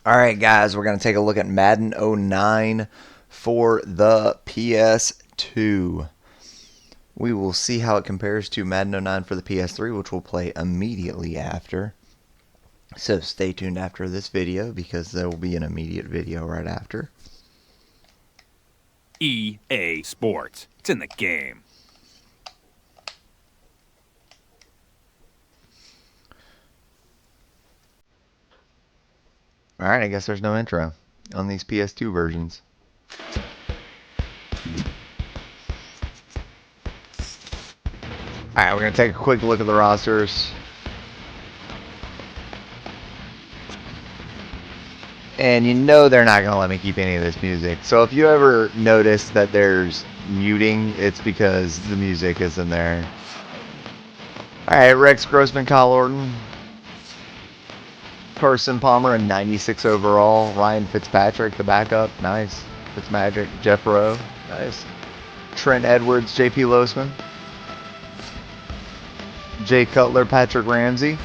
Alright guys, we're going to take a look at Madden 09 for the PS2. We will see how it compares to Madden 09 for the PS3, which we'll play immediately after. So stay tuned after this video because there will be an immediate video right after. EA Sports. It's in the game. Alright, I guess there's no intro on these PS2 versions. Alright, we're going to take a quick look at the rosters. And you know they're not going to let me keep any of this music. So if you ever notice that there's muting, it's because the music is in there. Alright, Rex Grossman, Kyle Orton. Carson Palmer, a 96 overall. Ryan Fitzpatrick, the backup. Nice. Fitzmagic. Jeff Rowe. Nice. Trent Edwards, JP Losman. Jay Cutler, Patrick Ramsey.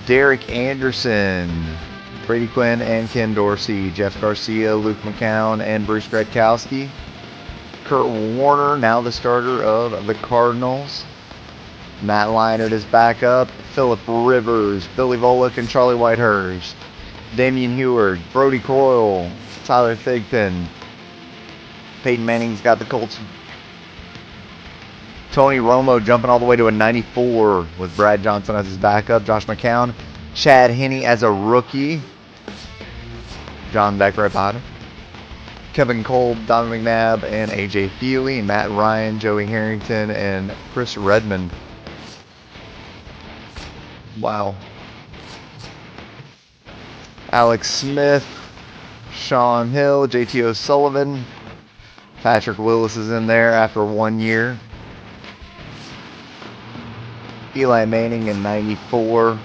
Derek Anderson. Brady Quinn and Ken Dorsey. Jeff Garcia, Luke McCown, and Bruce Gradkowski. Kurt Warner, now the starter of the Cardinals. Matt Leinart is back up. Phillip Rivers, Billy Volek, and Charlie Whitehurst. Damian Heward, Brody Coyle, Tyler Thigpen. Peyton Manning's got the Colts. Tony Romo jumping all the way to a 94 with Brad Johnson as his backup. Josh McCown, Chad Henne as a rookie. John Beck right behind him. Kevin Kolb, Donovan McNabb, and AJ Feely. Matt Ryan, Joey Harrington, and Chris Redmond. Wow. Alex Smith, Sean Hill, JT O'Sullivan. Patrick Willis is in there after 1 year. Eli Manning in 94.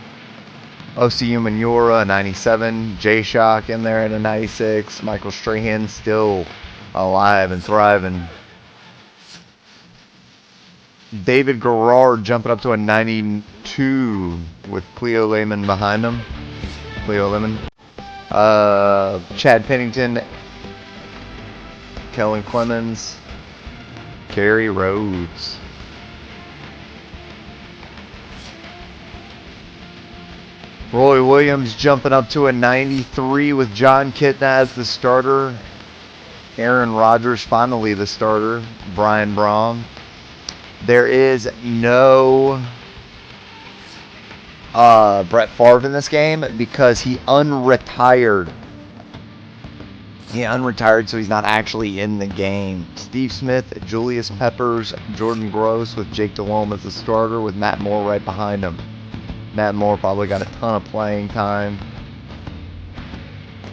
OCU Manura, 97. J-Shock in there at a 96. Michael Strahan still alive and thriving. David Garrard jumping up to a 92 with Cleo Lehman behind him. Cleo Lemon. Chad Pennington. Kellen Clemens. Kerry Rhodes. Roy Williams jumping up to a 93 with John Kitna as the starter. Aaron Rodgers finally the starter. Brian Braun. There is no Brett Favre in this game because he unretired. He unretired, so he's not actually in the game. Steve Smith, Julius Peppers, Jordan Gross with Jake Delhomme as the starter with Matt Moore right behind him. Matt Moore probably got a ton of playing time.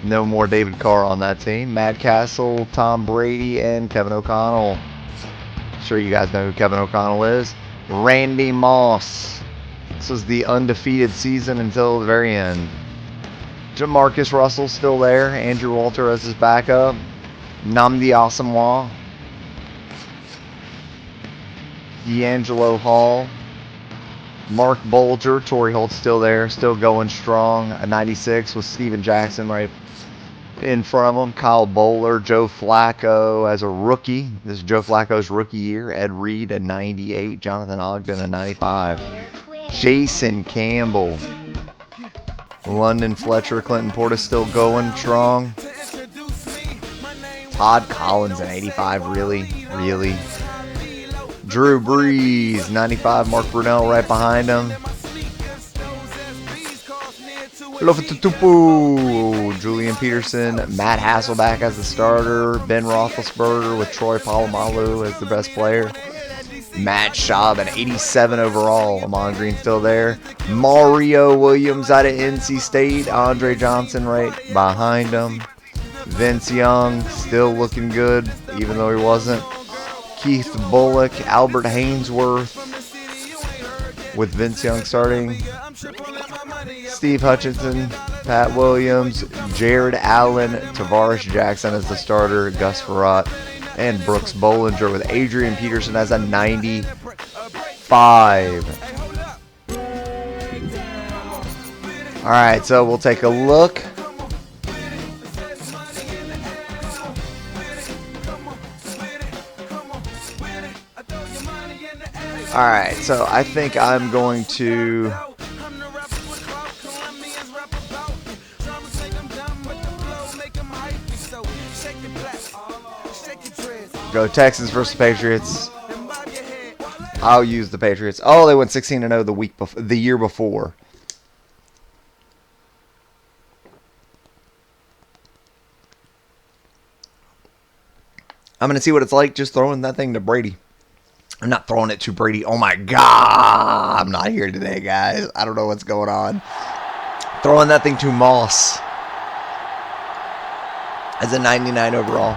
No more David Carr on that team. Matt Castle, Tom Brady, and Kevin O'Connell. I'm sure you guys know who Kevin O'Connell is. Randy Moss. This was the undefeated season until the very end. Jamarcus Russell still there. Andrew Walter as his backup. Nnamdi Asomugha. D'Angelo Hall. Mark Bolger, Torrey Holt still there, still going strong. A 96 with Steven Jackson right in front of him. Kyle Bowler, Joe Flacco as a rookie. This is Joe Flacco's rookie year. Ed Reed, a 98. Jonathan Ogden, a 95. Jason Campbell. London Fletcher, Clinton Portis still going strong. Todd Collins, an 85. Really. Drew Brees, 95. Mark Brunell right behind him. Lofatutupu, Julian Peterson, Matt Hasselback as the starter. Ben Roethlisberger with Troy Polamalu as the best player. Matt Schaub, an 87 overall. Amon Green still there. Mario Williams out of NC State. Andre Johnson right behind him. Vince Young still looking good, even though he wasn't. Keith Bullock, Albert Hainsworth with Vince Young starting. Steve Hutchinson, Pat Williams, Jared Allen, Tavares Jackson as the starter, Gus Farrat, and Brooks Bollinger with Adrian Peterson as a 95. All right, so we'll take a look. All right, so I think I'm going to go Texans versus Patriots. I'll use the Patriots. Oh, they went 16-0 the year before. I'm going to see what it's like just throwing that thing to Brady. I'm not throwing it to Brady. Oh, my God. I'm not here today, guys. I don't know what's going on. Throwing that thing to Moss as a 99 overall.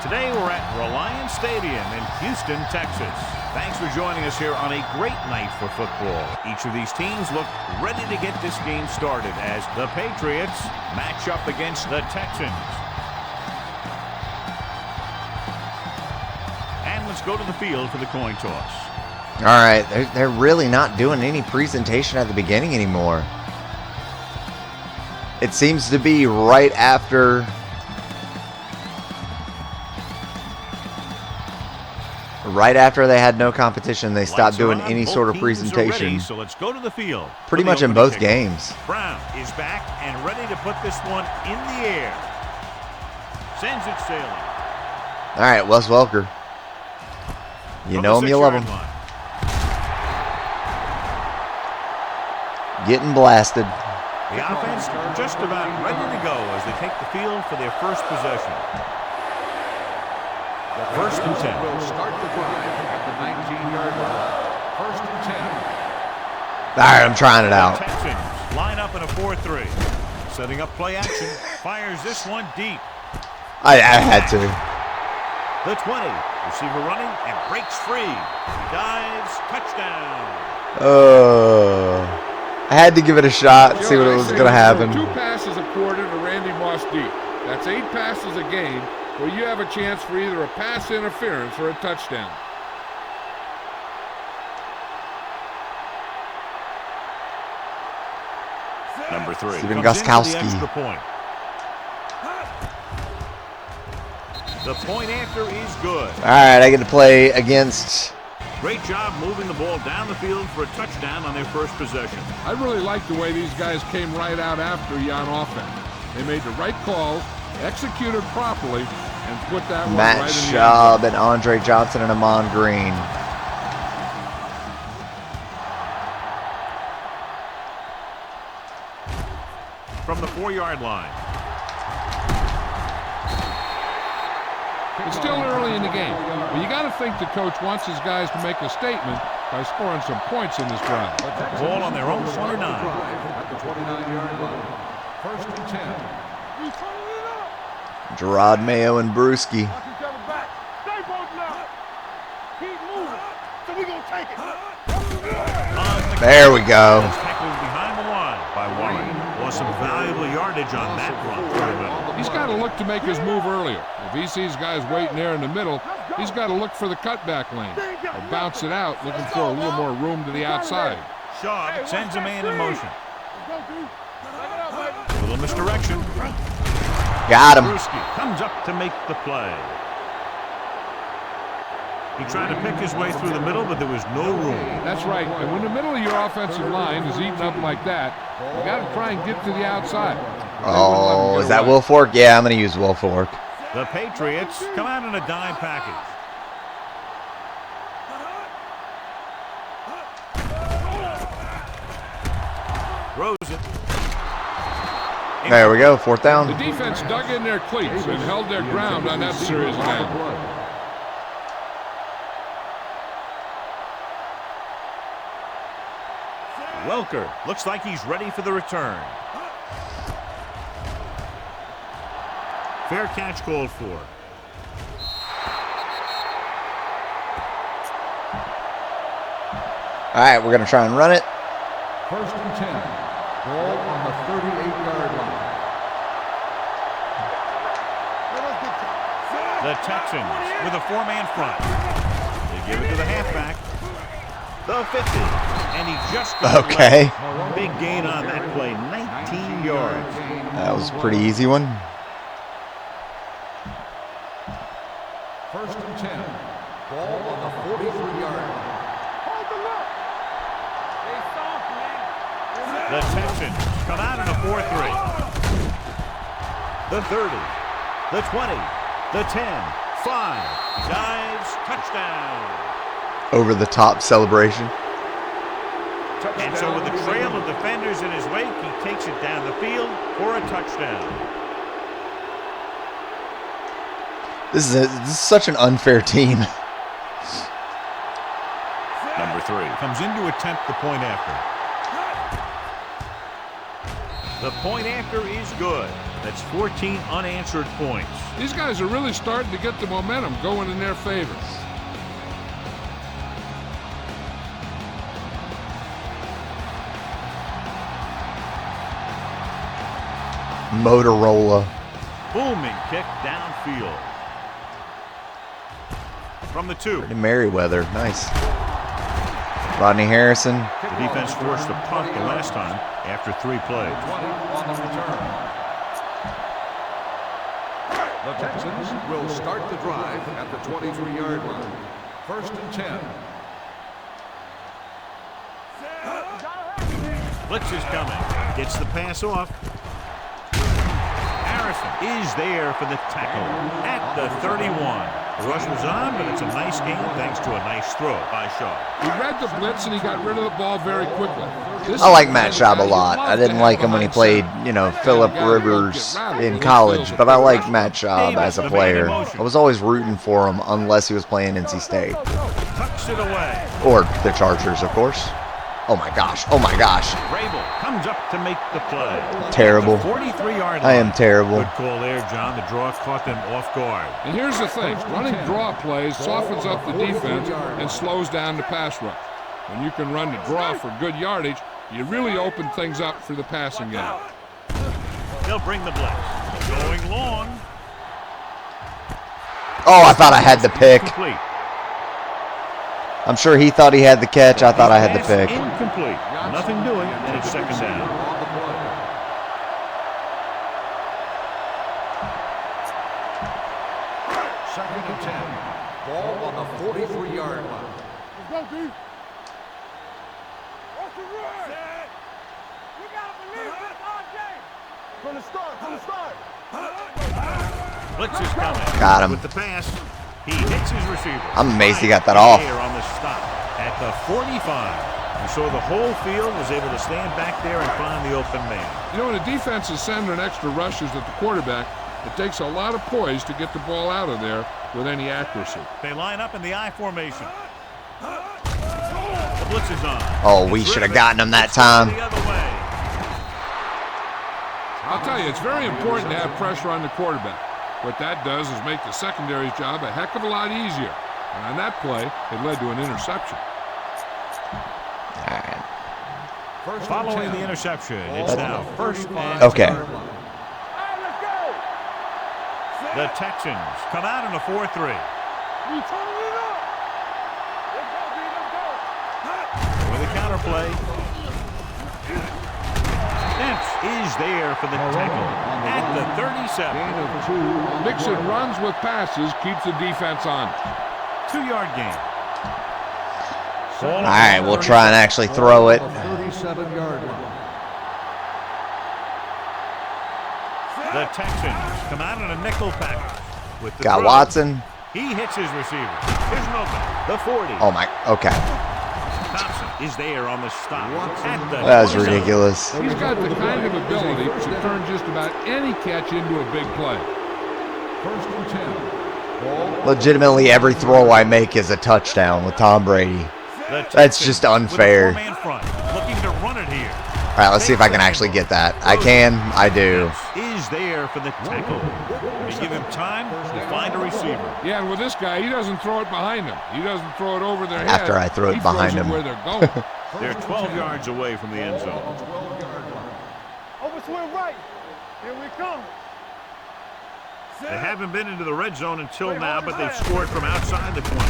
Today we're at Reliance Stadium in Houston, Texas. Thanks for joining us here on a great night for football. Each of these teams look ready to get this game started as the Patriots match up against the Texans. Let's go to the field for the coin toss. All right, they're really not doing any presentation at the beginning anymore. It seems to be right after they had no competition, they stopped doing any sort of presentation. Ready, so let's go to the field. Pretty much in both games. Brown is back and ready to put this one in the air. Sends it sailing. All right, Wes Welker. You know him, you love him. Getting blasted. The offense just about ready to go as they take the field for their first possession. First and 10. Will start the drive at the 19-yard line. First and 10. All right, I'm trying it out. Texans line up in a 4-3. Setting up play action. Fires this one deep. I had to. The 20. Receiver running and breaks free. Dives. Touchdown. I had to give it a shot, see what it was going to happen. 2 passes a quarter to Randy Moss deep. That's 8 passes a game where you have a chance for either a pass interference or a touchdown. Number 3. Steven Gostkowski. The point after is good. All right, I get to play against. Great job moving the ball down the field for a touchdown on their first possession. I really like the way these guys came right out after you on offense. They made the right calls, executed properly, and put that one Matt right in the Schaub and Andre Johnson and Amon Green. From the 4-yard line. It's still early in the game, but you got to think the coach wants his guys to make a statement by scoring some points in this drive. Ball on their own 29. At the 29-yard line. First and 10. Gerard Mayo and Brewski. There we go. Tackled behind the line by Warren. Lost some valuable yardage on that run. He's got to look to make his move earlier. If he sees guys waiting there in the middle, he's got to look for the cutback lane or bounce it out, looking for a little more room to the outside. Schaub sends a man in motion. A little misdirection. Got him. Brewski comes up to make the play. He tried to pick his way through the middle, but there was no room. That's right. And when the middle of your offensive line is eaten up like that, you got to try and get to the outside. Oh, is that Will Fork? Yeah, I'm going to use Will Fork. The Patriots come out in a dime package. Throws it. There we go, 4th down. The defense dug in their cleats and held their ground on that series of downs. Welker looks like he's ready for the return. Fair catch called for. All right, we're going to try and run it. First and 10. Ball on the 38-yard line. The Texans with a 4-man front. They give it to the halfback. The 50. And he just got Okay. left. Big gain on that play, 19 yards. That was a pretty easy one. First and 10. Ball on the 43-yard line. The Texans come out in a 4-3. The 30, the 20, the 10, 5. Dives, touchdown. Over the top celebration. And so with the trail of defenders in his wake, he takes it down the field for a touchdown. This is such an unfair team. Number 3 comes in to attempt the point after. The point after is good. That's 14 unanswered points. These guys are really starting to get the momentum going in their favor. Motorola. Booming kick downfield. From the 2. Merriweather. Nice. Rodney Harrison. The defense forced a punt the last time after 3 plays. 20 on the return. The Texans will start the drive at the 23-yard line. First and 10. Blitz is coming. Gets the pass off. Harrison is there for the tackle at the 31. The rush was on, but it's a nice game thanks to a nice throw by Shaw. He read the blitz and he got rid of the ball very quickly. I like Matt Schaub a lot. I didn't like him when he played, Phillip Rivers in college, but I like Matt Schaub as a player. I was always rooting for him unless he was playing NC State. Tucks it away. Or the Chargers, of course. Oh my gosh. Oh my gosh. Rabel comes up to make the play. Terrible. 43-yard line. I am terrible. Good call there, John. The draw caught them off guard. And here's the thing. Running draw plays softens up the defense and slows down the pass rush. When you can run the draw for good yardage, you really open things up for the passing game. They'll bring the blitz. Going long. Oh, I thought I had the pick. Complete. I'm sure he thought he had the catch. I thought I had the pick. Incomplete. Nothing doing, and it's second down. Second and 10. Ball on the 43-yard line. Let's go, D. What's the run? We got to believe this all game. From the start. Blitz is coming. Got him. With the pass, he hits his receiver. I'm amazed he got that off. There on the stop at the 45. You saw the whole field was able to stand back there and find the open man. When a defense is sending extra rushers at the quarterback, it takes a lot of poise to get the ball out of there with any accuracy. They line up in the I formation. The blitz is on. Oh, we should have gotten him that time. The other way. I'll tell you, it's very important to have pressure on the quarterback. What that does is make the secondary's job a heck of a lot easier. And on that play, it led to an interception. All right. Following the interception, it's now first and Okay. All right, let's go. The Texans come out in a 4-3. We turning it up. Let's go, D. Let's go. With a counterplay. Dents is there for the tackle at the 37. Mixing runs with passes keeps the defense on. 2-yard gain. All right, we'll try and actually throw it. 37-yard line. The Texans come out in a nickel package. With the Got throw. Watson. He hits his receiver. Here's an open. The 40. Oh my. Okay. Thompson is there on the stop. At the That was 27. ridiculous. He's got the kind of ability to turn just about any catch into a big play. First and 10. Ball Legitimately, every throw I make is a touchdown with Tom Brady. The That's Texans just with a unfair. four-man front, looking to run it here. All right, let's see if I can actually get that. I can. I do. Is there for the tackle. They give him time to find a receiver. Yeah, and with this guy, he doesn't throw it behind him. He doesn't throw it over their head. After I throw it He behind throws him. it where they're going. They're 12 yards away from the end zone. Over swing right. Here we come. They haven't been into the red zone until now, but they've scored from outside the 20.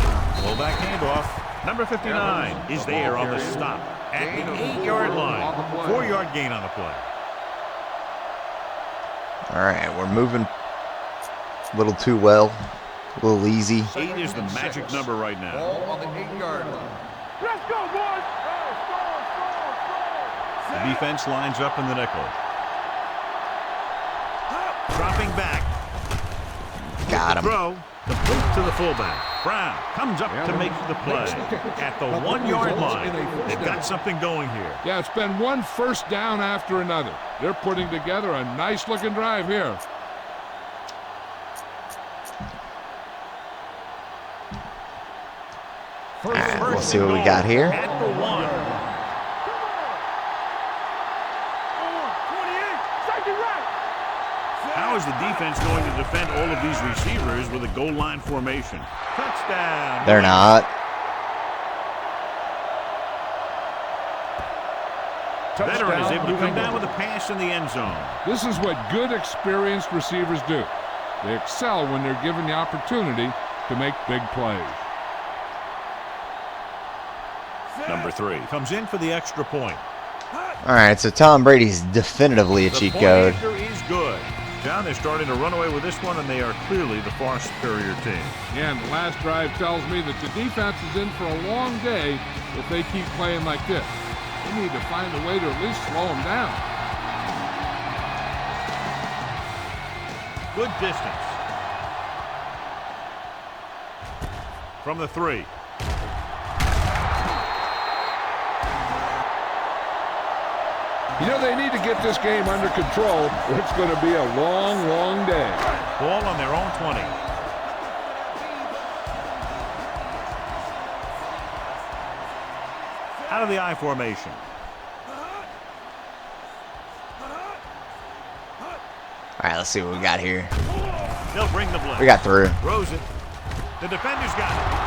Fullback handoff. Number 59 is there on the stop at the 8-yard line. 4-yard gain on the play. All right, we're moving a little too well, a little easy. 8 is the magic number right now. Ball on the 8-yard line. Let's go, boys. The defense lines up in the nickel. Dropping back. Got him. Throw. The boot to the fullback. Brown comes up to make the play at the 1-yard line. They've got something going here. Yeah, it's been one first down after another. They're putting together a nice-looking drive here. All right, we'll see what we got here. At the 1. How is the defense going to defend all of these receivers with a goal line formation? Touchdown. They're not. Veteran is able to come down with a pass in the end zone. This is what good, experienced receivers do. They excel when they're given the opportunity to make big plays. Number 3 comes in for the extra point. All right, so Tom Brady's definitively a cheat code. The point after is good. John, they're starting to run away with this one, and they are clearly the far superior team. Yeah, and the last drive tells me that the defense is in for a long day if they keep playing like this. They need to find a way to at least slow them down. Good distance. From the 3. You know, they need to get this game under control, or it's going to be a long, long day. Ball on their own 20. Out of the I formation. All right, let's see what we got here. They'll bring the blitz. We got through. Throws it. The defender's got it.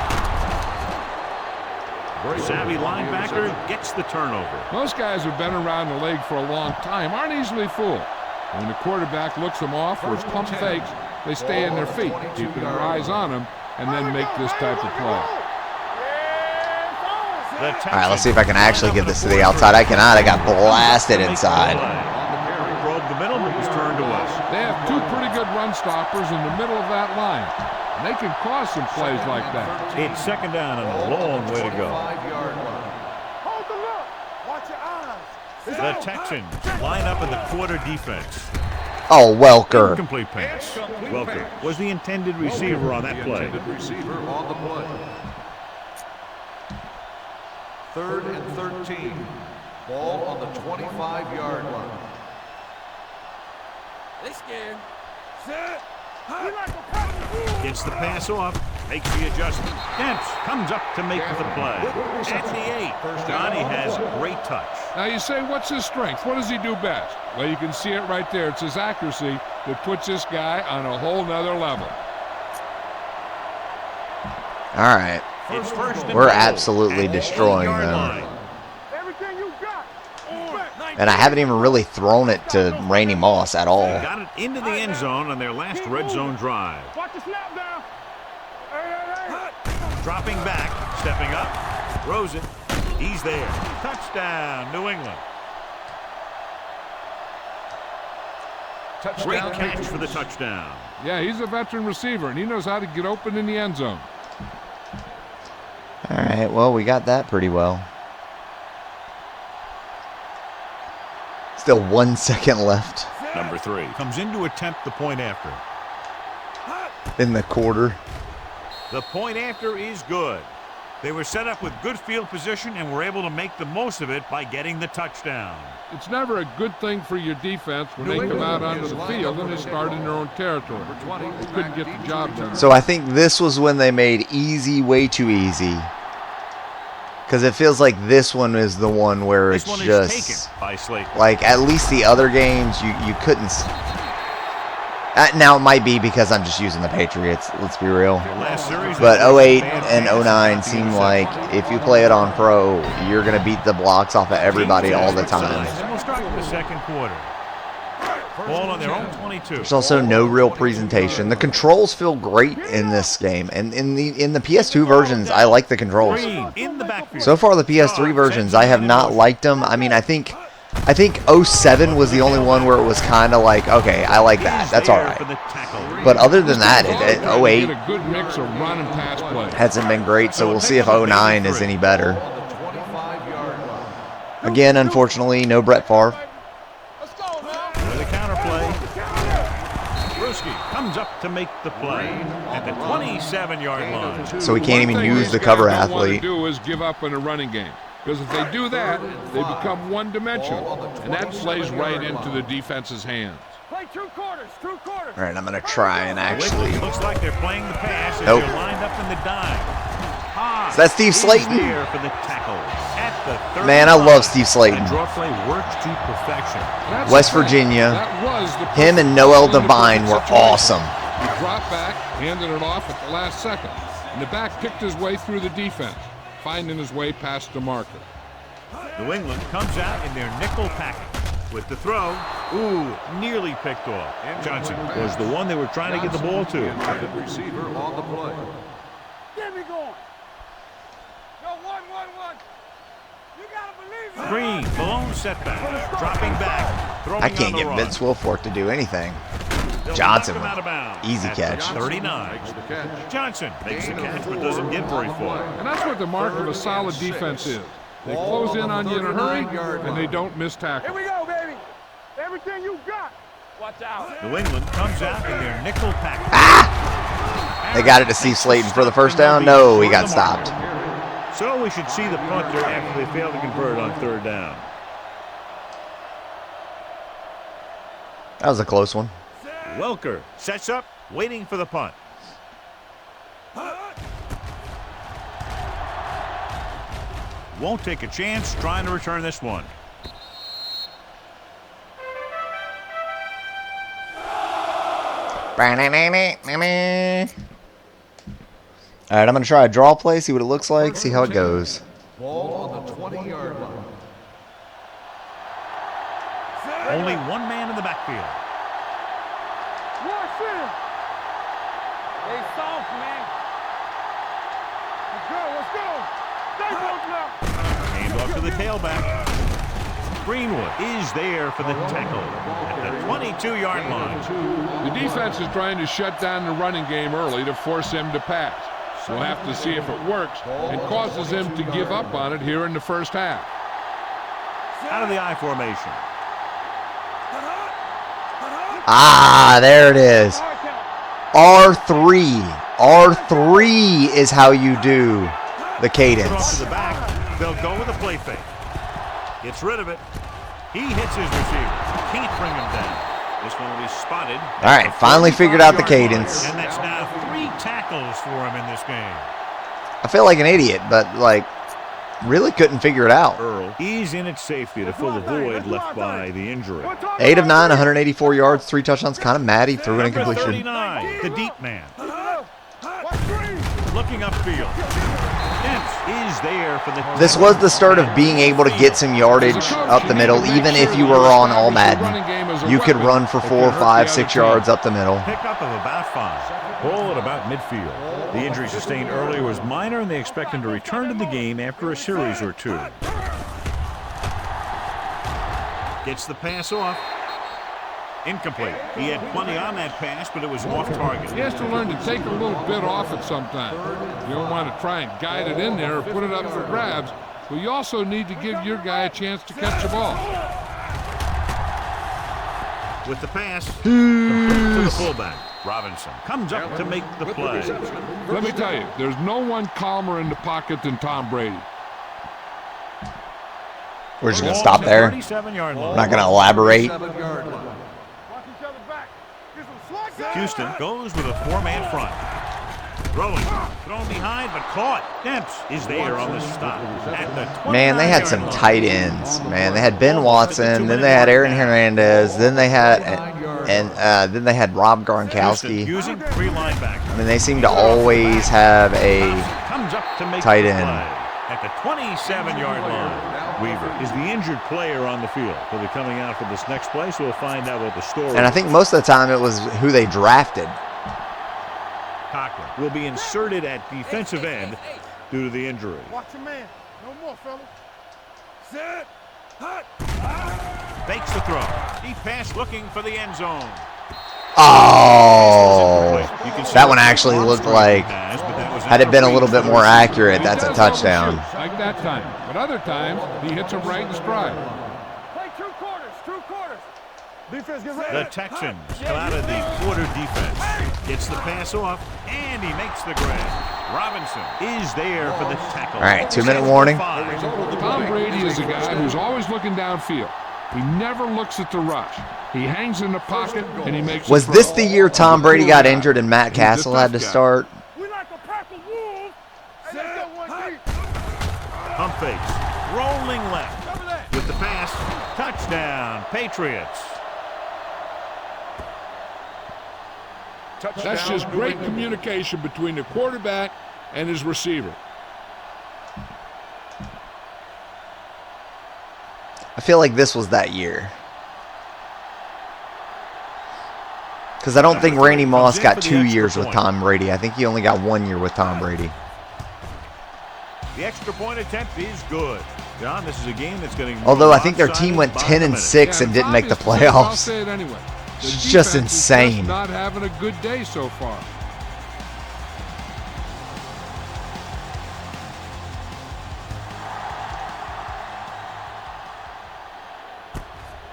Savvy linebacker gets the turnover. Most guys who've been around the league for a long time aren't easily fooled. When the quarterback looks them off or is pump fakes, they stay in their feet, keeping their eyes on them, and then make this type of play. All right, let's see if I can actually get this to the outside. I cannot. I got blasted inside. Probe the middle, but was turned away. They have two pretty good run stoppers in the middle of that line. And they can cause some plays like that. It's second down and a long way to go. Hold the look. Watch your eyes. The Texans line up in the quarter defense. Oh, Welker. Incomplete pass. Welker was the intended receiver on that play. Receiver on the play. 3rd and 13. Ball on the 25-yard line. They scared. Set. Gets the pass off, makes the adjustment. Dempsey comes up to make the play. At the 8, Johnny has great touch. Now you say, what's his strength? What does he do best? Well, you can see it right there. It's his accuracy that puts this guy on a whole nother level. All right. It's first and We're goal absolutely at the destroying 8-yard them. line. Everything you got. And I haven't even really thrown it to Randy Moss at all. Got it into the end zone on their last red zone drive. Watch the snap down. Hey. Dropping back, stepping up, throws it. He's there. Touchdown, New England. Great catch for the touchdown. Yeah, he's a veteran receiver, and he knows how to get open in the end zone. All right, well, we got that pretty well. Still 1 second left Number 3 comes in to attempt the point after. in the quarter. The point after is good. They were set up with good field position and were able to make the most of it by getting the touchdown. It's never a good thing for your defense when they come out onto the field and they start in their own territory. They couldn't get the job done. So I think this was when they made easy way too easy. Because it feels like this one is the one where This it's one is just taken by Slate. like at least the other games you couldn't. Now it might be because I'm just using the Patriots. Let's be real. Last series, But 08 and 09 seem like if you play it on pro, you're gonna beat the blocks off of everybody all the time. And we'll start with the second quarter. Ball on their own 22. There's also no real presentation. The controls feel great in this game, and in the PS2 versions, I like the controls. In the backfield. So far, the PS3 versions, I have not liked them. I mean, I think 07 was the only one where it was kind of like, okay, I like that. That's all right. But other than that, 08 hasn't been great, so we'll see if 09 is any better. Again, unfortunately, no Brett Favre. With a counter play. Bruschi comes up to make the play at the 27-yard line. So we can't even use the cover athlete. What they do is give up in a running game. Because if they do that, they become one-dimensional. And that plays right into the defense's hands. Play 2 quarters, 2 quarters. All right, I'm going to try and actually... Looks like they're playing the pass as Nope. they're lined up in the dime. Is that Steve Slayton? There for the tackle at the Man, I love Steve Slayton. The draw play works to perfection. West Virginia, That was the him and Noel Devine were awesome. He dropped back, handed it off at the last second. And the back picked his way through the defense, finding his way past the marker. New England comes out in their nickel package with the throw. Ooh, nearly picked off. Johnson was the one they were trying to get the ball to. Intended receiver on the play. Get me going. Yo, 1-1-1. You gotta believe it. Green, the lone setback, dropping back, throwing I on can't the get run. Vince Wilfork to do anything. They'll Johnson knock him out of with bounds easy at the catch. 39. Makes the catch. Johnson makes the catch but doesn't get very far. And that's what the mark of a solid defense is. They close in on you in a hurry, and they don't miss Here tackle. we go, baby. Everything you got. Watch out. New England comes out in their nickel package. They got it to Steve Slayton for the first down. No, he got stopped. So we should see the punter after they fail to convert on 3rd down. That was a close one. Welker sets up, waiting for the punt. Won't take a chance trying to return this one. All right, I'm going to try a draw play, see what it looks like, see how it goes. Ball on the 20-yard line. Only one man in the backfield. Watch it. They soft, man. Let's go. Stay close now. Hand off to the tailback. Greenwood is there for the tackle at the 22-yard line. The defense is trying to shut down the running game early to force him to pass. We'll have to see if it works and causes him to give up on it here in the first half. Out of the I formation. Ah, there it is. R3. R3 is how you do the Off cadence. to the back. They'll go with a play fake. Gets rid of it. He hits his receiver. Can't bring him down. This one will be spotted. All right, finally figured out the cadence. And that's now 3 tackles for him in this game. I feel like an idiot, but like really couldn't figure it out. Earl, he's in at safety to fill the void left by the injury. 8 of 9, 184 yards, 3 touchdowns. Kind of mad he threw an Number incompletion. 39, the deep man. Watch green. Looking upfield. Dent is there for the This was the start of being able to get some yardage up the middle, even if you were on All Madden. You could run for 4, 5, 6 yards up the middle. pickup of about 5. Ball at about midfield. The injury sustained earlier was minor, and they expect him to return to the game after a series or 2. Gets the pass off. Incomplete. He had plenty on that pass, but it was off target. He has to learn to take a little bit off it sometime. You don't want to try and guide it in there or put it up for grabs, but you also need to give your guy a chance to catch the ball. With the pass to the fullback. Robinson comes up to make the play. Let me tell you, there's no one calmer in the pocket than Tom Brady. We're just going to stop there. 37-yard line. We're not going to elaborate. 7-yard line. Watch each other back. Get some slack. Houston goes with a 4-man front. Throwing. Thrown behind, but caught. Demps is there on the stop. At the Man, they had some tight ends. Man, they had Ben Watson, then they had Aaron Hernandez, then they had then they had Rob Gronkowski. Using 3 linebackers. I mean, they seem to always have a Comes up to make tight the end. play at the 27-yard line. Weaver is the injured player on the field. He'll be coming out for this next play, so we'll find out what the story is. And I think most of the time it was who they drafted. Cochran will be inserted at defensive end due to the injury. Watch your man. No more, fellas. Set. Hot. Fakes the throw. Deep pass looking for the end zone. Oh, that one actually looked like, had it been a little bit more accurate, that's a touchdown. Like that time. But other times, he hits him right in stride. Play 2 quarters. 2 quarters. Defense, get ready. The Texans come out of the quarter defense. Gets the pass off, and he makes the grab. Robinson is there for the tackle. All right, 2-minute warning. Tom Brady is a guy who's always looking downfield. He never looks at the rush. He hangs in the pocket, and he makes Was this the year Tom Brady got injured and Matt Castle had to start? We like a pack of wolves. Hey, let's go one deep. Pump fakes. Rolling left. With the pass. Touchdown, Patriots. That's just great communication between the quarterback and his receiver. I feel like this was that year. Because I don't think Randy Moss got 2 years with Tom Brady. I think he only got 1 year with Tom Brady. The extra point attempt is good. John, this is a game that's getting... Although I think their team went 10-6 and didn't make the playoffs. I'll say it anyway. It's just insane. Not having a good day so far.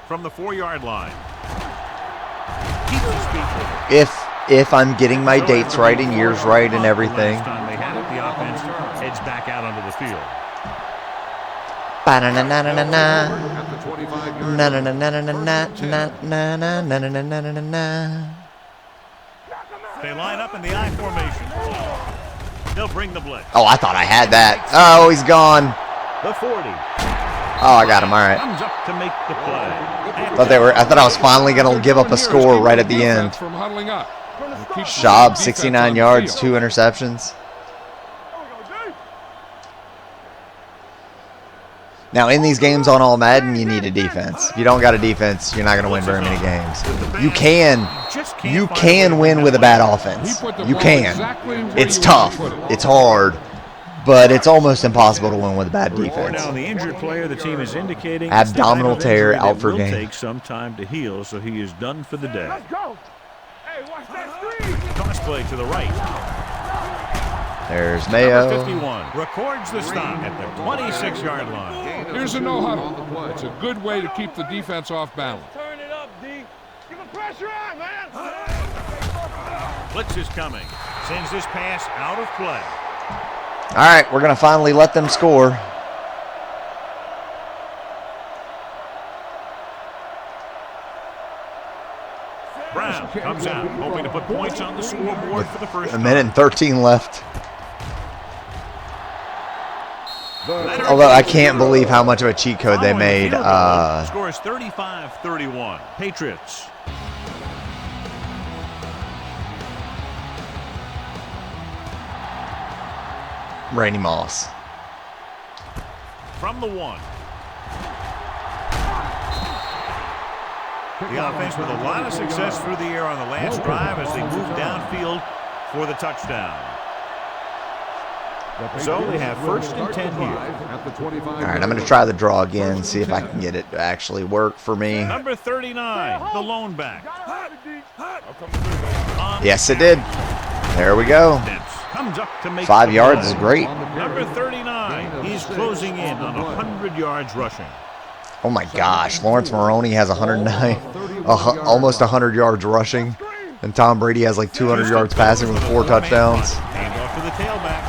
From the 4-yard line. Keeps his feet. If I'm getting my dates right and years right and everything. Last time they had it, the offense heads back out onto the field. Ba-na-na-na-na-na-na. At the 25-yard Na-na-na-na-na-na-na-na-na-na-na-na-na. They line up in the I formation. They'll bring the blitz. Oh, I thought I had that. Oh, he's gone. The 40. Oh, I got him. All right. Comes up to make the play. I thought I was finally going to give up a score right at the end. From huddling up. Schaub, 69 yards, 2 interceptions. Now, in these games on All Madden, you need a defense. If you don't got a defense, you're not going to win very many games. You can win with a bad offense. You can. It's tough. It's hard. But it's almost impossible to win with a bad defense. Now, the injured player, the team is indicating abdominal tear, out for game. Will take some time to heal, so he is done for the day. Let's go. Hey, watch that screen. Toss play to the right. There's Mayo. Number 51 records the stop at the 26-yard line. Here's a no huddle. It's a good way to keep the defense off balance. Turn it up, D. Give him pressure on, man. Blitz is coming. Sends this pass out of play. All right, we're going to finally let them score. Brown comes out, hoping to put points on the scoreboard for the first time. 1:13 left. Although I can't believe how much of a cheat code they made. Score is 35-31. Patriots. Randy Moss. From the 1. The offense with a lot of success through the air on the last drive as they move downfield for the touchdown. So they have 1st and 10 here. All right, I'm going to try the draw again, see if I can get it to actually work for me. Number 39, the lone back. Yes, it did. There we go. Comes up to make 5 yards is great. Number 39, he's closing in on 100 yards rushing. Oh my gosh, Lawrence Maroney has 109, almost 100 yards rushing, and Tom Brady has like 200 yards passing with 4 touchdowns. Hand off to the tailback.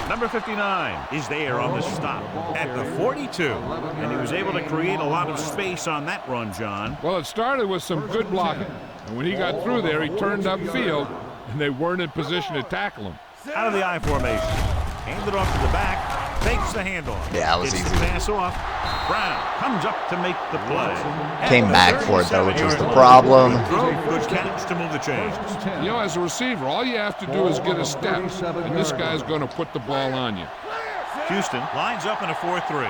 Number 59 is there on the stop at the 42, and he was able to create a lot of space on that run, John. Well, it started with some good blocking, and when he got through there, he turned upfield, and they weren't in position to tackle him. Out of the I formation, handed off to the back, takes the handoff. Yeah, that was easy. The pass off. Brown comes up to make the play. Came back for it though, which was the problem. Good catch to move the chains. You know, as a receiver, all you have to do is get a step, and this guy's going to put the ball on you. Houston lines up in a 4-3.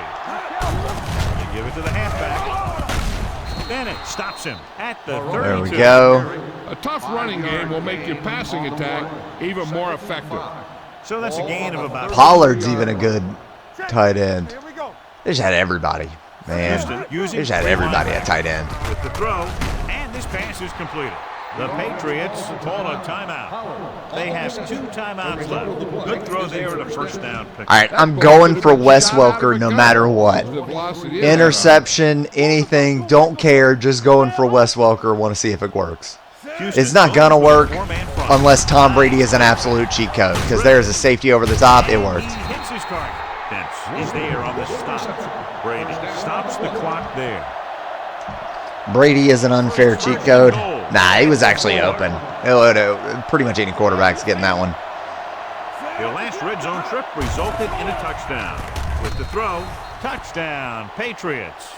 Give it to the halfback. Bennett stops him at the 32. There we go. A tough running game will make your passing attack even more effective. So that's a gain of about... Pollard's even a good tight end. Here we go. They just had everybody, man. They just had everybody at tight end. With the throw, and this pass is completed. The Patriots call a timeout. They have 2 timeouts left. Good throw there and a first down pick. All right, I'm going for Wes Welker no matter what. Interception, anything, don't care. Just going for Wes Welker. Want to see if it works. It's not going to work unless Tom Brady is an absolute cheat code, because there's a safety over the top. It worked. He hits his target. Dents is there on the stop. Brady stops the clock there. Brady is an unfair cheat code. Nah, he was actually open. Pretty much any quarterback's getting that one. The last red zone trip resulted in a touchdown. With the throw, touchdown, Patriots.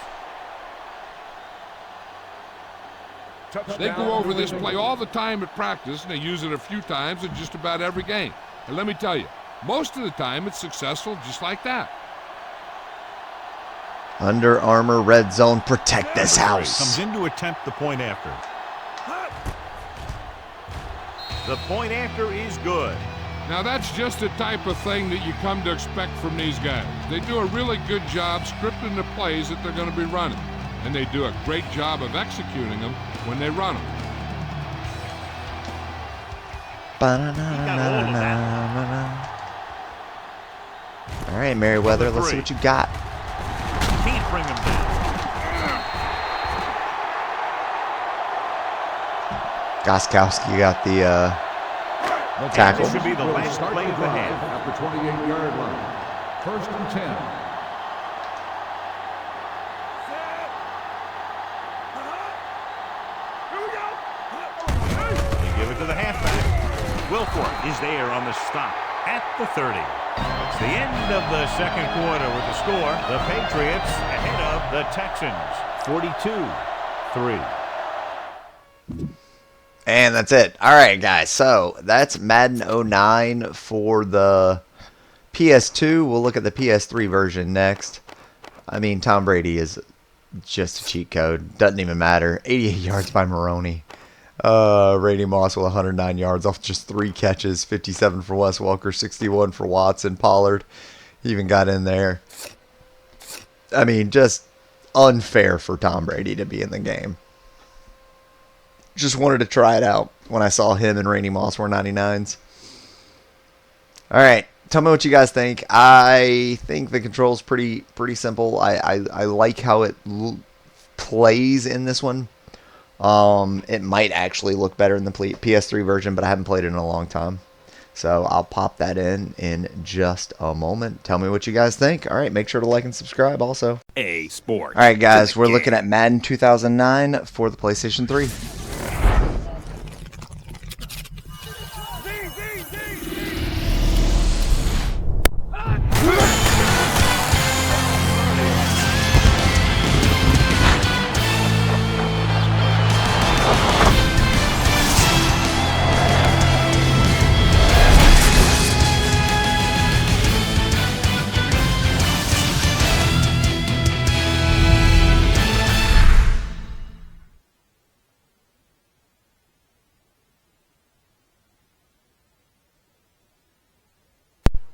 They go over this play all the time at practice, and they use it a few times in just about every game. And let me tell you, most of the time it's successful just like that. Under Armour red zone, protect this house. Comes in to attempt the point after. The point after is good. Now that's just the type of thing that you come to expect from these guys. They do a really good job scripting the plays that they're going to be running. And they do a great job of executing them when they run them. All right, Merriweather, let's see what you got. Can't bring him down. Goskowski got the tackle. This should be the last play of the half. At the 28-yard line. 1st and 10. They give it to the halfback. Wilfork is there on the stop at the 30. It's the end of the second quarter with the score. The Patriots ahead of the Texans, 42-3. And that's it. All right, guys. So that's Madden 09 for the PS2. We'll look at the PS3 version next. I mean, Tom Brady is just a cheat code. Doesn't even matter. 88 yards by Maroney. Randy Moss with 109 yards off just 3 catches. 57 for Wes Welker. 61 for Watson. Pollard even got in there. I mean, just unfair for Tom Brady to be in the game. Just wanted to try it out when I saw him and Randy Moss were 99s. All right, tell me what you guys think. I think the control's pretty simple. I like how it plays in this one. It might actually look better in the PS3 version, but I haven't played it in a long time. So I'll pop that in just a moment. Tell me what you guys think. All right, make sure to like and subscribe also. A Sport. All right, guys, we're looking at Madden 2009 for the PlayStation 3.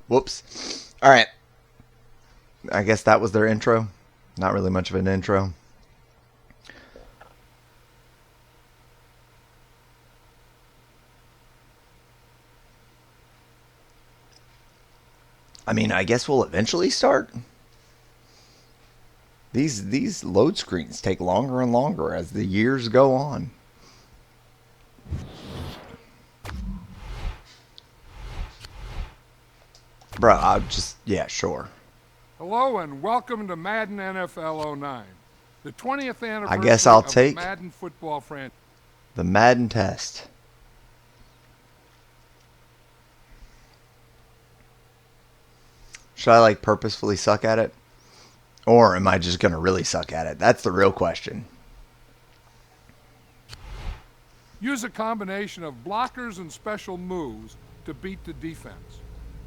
Whoops. All right. I guess that was their intro. Not really much of an intro. I mean, I guess we'll eventually start. These load screens take longer and longer as the years go on. Bro, I'll just, yeah, sure. Hello and welcome to Madden NFL 09, the 20th anniversary I guess I'll of take the Madden football franchise. The Madden test. Should I like purposefully suck at it? Or am I just going to really suck at it? That's the real question. Use a combination of blockers and special moves to beat the defense.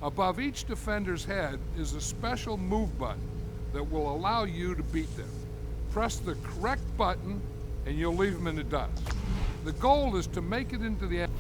Above each defender's head is a special move button that will allow you to beat them. Press the correct button and you'll leave them in the dust. The goal is to make it into the end.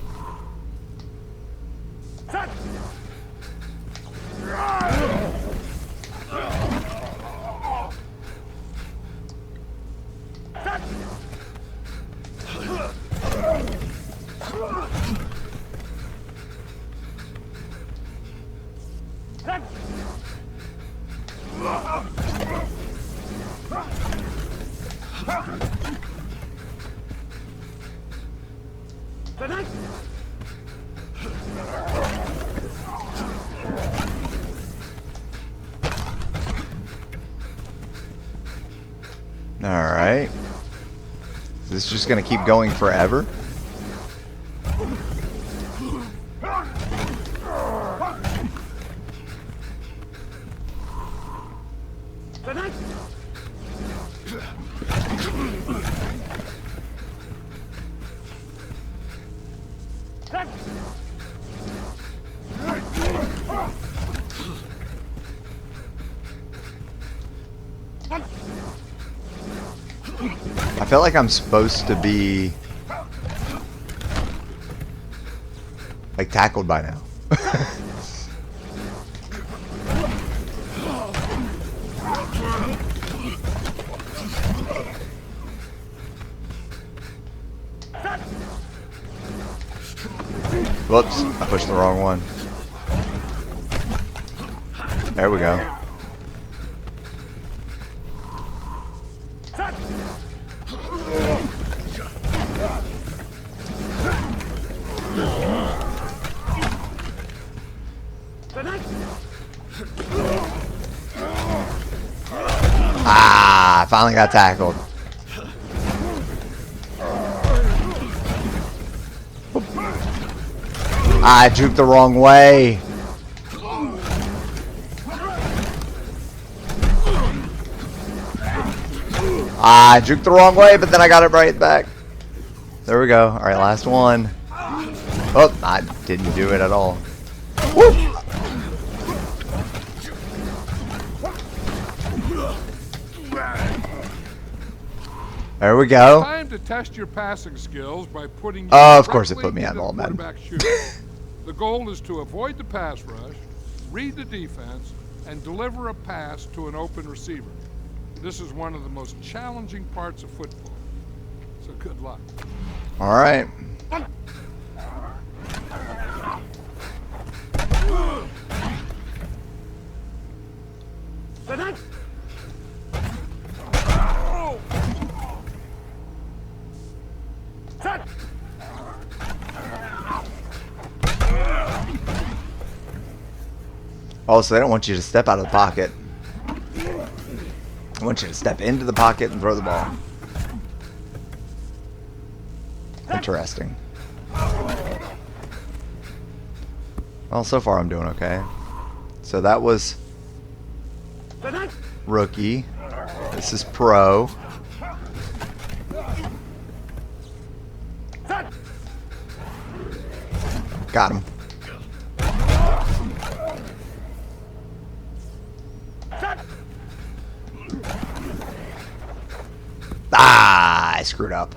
Alright. Is this just gonna keep going forever? I feel like I'm supposed to be like tackled by now. Whoops, I pushed the wrong one. There we go. Ah, I finally got tackled. I juked the wrong way. I juked the wrong way, but then I got it right back. There we go. Alright, last one. Oh, I didn't do it at all. Woo! There we go. Time to test your passing skills by putting. Oh, of course it put me on ball, man. The goal is to avoid the pass rush, read the defense, and deliver a pass to an open receiver. This is one of the most challenging parts of football. So good luck. All right. Oh, so they don't want you to step out of the pocket. I want you to step into the pocket and throw the ball. Interesting. Well, so far I'm doing okay. So that was rookie. This is pro. Got him. Ah, I screwed up.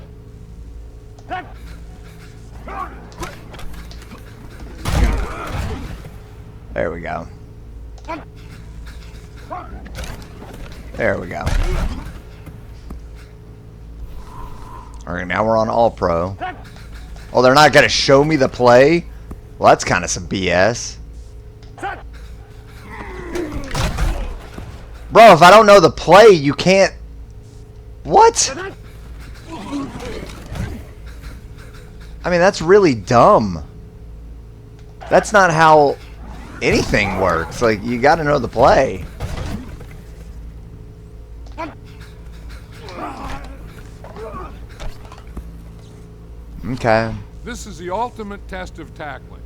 There we go. There we go. Alright, now we're on All Pro. Oh, they're not going to show me the play? Well, that's kind of some BS. Bro, if I don't know the play, you can't... What? I mean, that's really dumb. That's not how anything works. Like, you got to know the play. Okay. This is the ultimate test of tackling.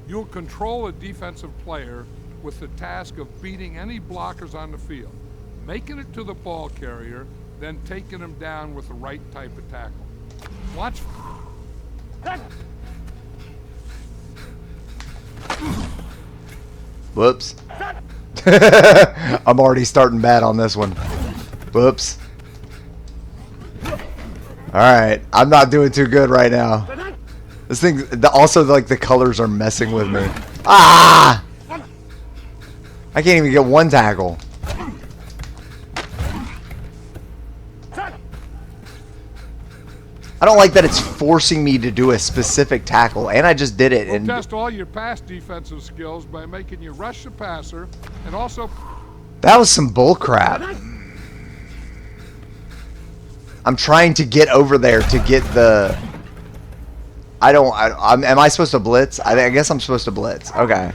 You'll control a defensive player with the task of beating any blockers on the field, making it to the ball carrier, then taking him down with the right type of tackle. Watch. Whoops. I'm already starting bad on this one. Whoops. All right, I'm not doing too good right now. This thing, also like the colors are messing with me. Ah! I can't even get one tackle. I don't like that it's forcing me to do a specific tackle, and I just did it. We'll And test all your pass defensive skills by making you rush the passer, and also. that was some bull crap. I'm trying to get over there to get the. Am I supposed to blitz? I guess I'm supposed to blitz. Okay.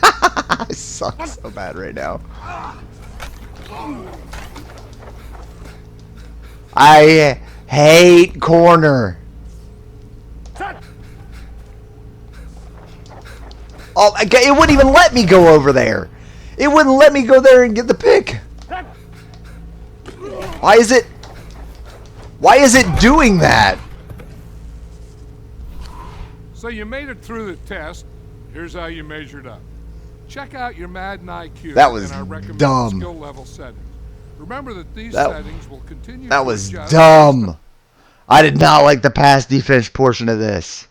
I suck so bad right now. I hate corner. Oh, it wouldn't even let me go over there. It wouldn't let me go there and get the pick. Why is it doing that? So you made it through the test. Here's how you measured up. Check out your Madden IQ That was and our recommended dumb. skill level settings. Remember that these settings will continue That to was adjust. dumb. I did not like the pass defense portion of this.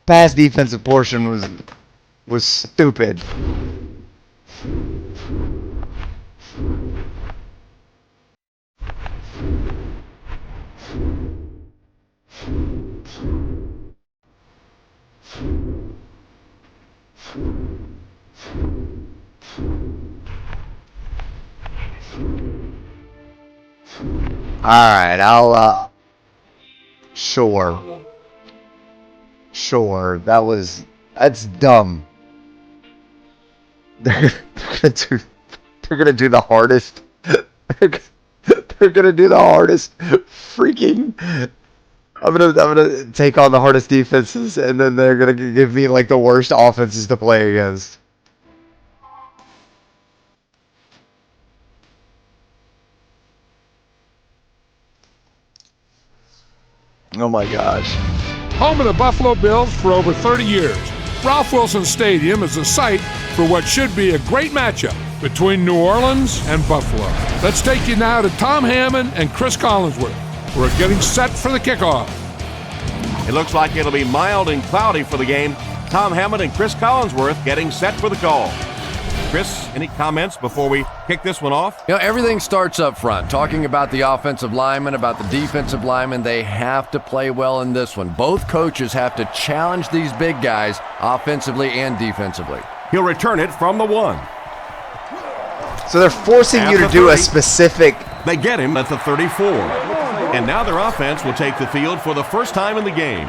Pass defensive portion was stupid. Alright, I'll sure. Sure, that's dumb. They're gonna do the hardest. They're gonna do the hardest freaking. I'm gonna take on the hardest defenses, and then they're gonna give me like the worst offenses to play against. Oh my gosh. Home of the Buffalo Bills for over 30 years, Ralph Wilson Stadium is a site for what should be a great matchup between New Orleans and Buffalo. Let's take you now to Tom Hammond and Chris Collinsworth. We're getting set for the kickoff. It looks like it'll be mild and cloudy for the game. Tom Hammond and Chris Collinsworth getting set for the call. Chris, any comments before we kick this one off? You know, everything starts up front. Talking about the offensive linemen, about the defensive linemen, they have to play well in this one. Both coaches have to challenge these big guys offensively and defensively. He'll return it from the 1. So they're forcing you to do a specific. They get him at the 34. And now their offense will take the field for the first time in the game.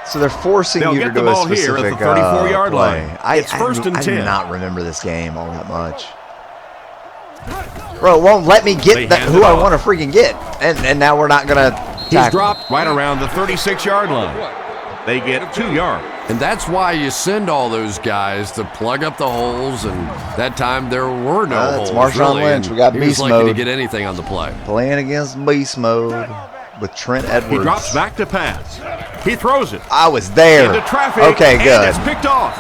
So they're forcing They'll you to get the do a ball here specific at the 34-yard play. line. It's first and 10. I do not remember this game all that much. Bro, it won't let me get who I want to freaking get. And now we're not going to tackle. He's dropped right around the 36-yard line. They get 2 yards. And that's why you send all those guys to plug up the holes, and that time there were no holes. It's Marshawn really, Lynch. We got he was beast lucky mode. to get anything on the play. Playing against beast mode with Trent Edwards. He drops back to pass. He throws it. I was there. Into traffic. Okay, good. And it's picked off.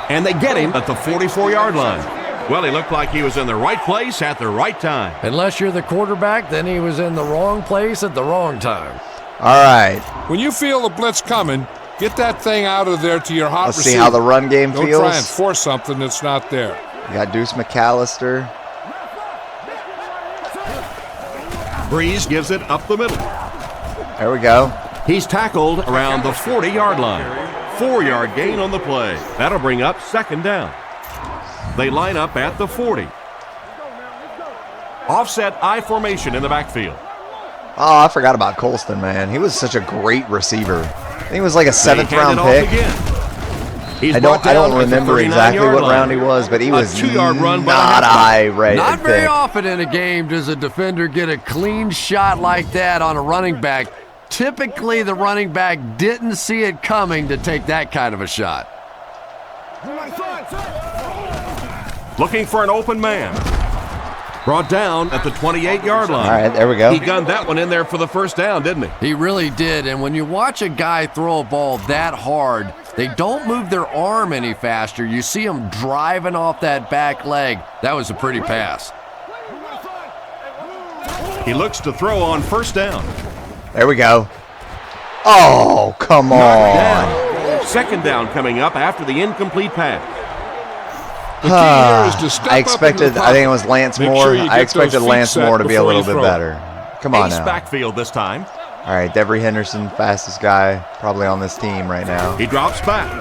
And they get him at the 44-yard line. Well, he looked like he was in the right place at the right time. Unless you're the quarterback, then he was in the wrong place at the wrong time. All right. When you feel the blitz coming, get that thing out of there to your hot Let's receiver. see how the run game Don't feels. try and force something that's not there. You got Deuce McAllister. Breeze gives it up the middle. There we go. He's tackled around the 40-yard line. 4-yard gain on the play. That'll bring up second down. They line up at the 40. Offset I formation in the backfield. Oh, I forgot about Colston, man. He was such a great receiver. I think he was like a 7th round pick. I don't remember exactly what round he was, but he was 2-yard run not high right. Not very often in a game does a defender get a clean shot like that on a running back. Typically, the running back didn't see it coming to take that kind of a shot. Looking for an open man. Brought down at the 28-yard line. All right, there we go. He gunned that one in there for the first down, didn't he? He really did, and when you watch a guy throw a ball that hard, They don't move their arm any faster. You see them driving off that back leg. That was a pretty pass. He looks to throw on first down. There we go. Oh, come on. Second down coming up after the incomplete pass. The key here is to step I up expected, in the I think it was Lance Make Moore. sure you I get expected those feet Lance set Moore to be a before little you bit throw. better. Come on Ace now. backfield this time. All right, Devery Henderson, fastest guy probably on this team right now. He drops back.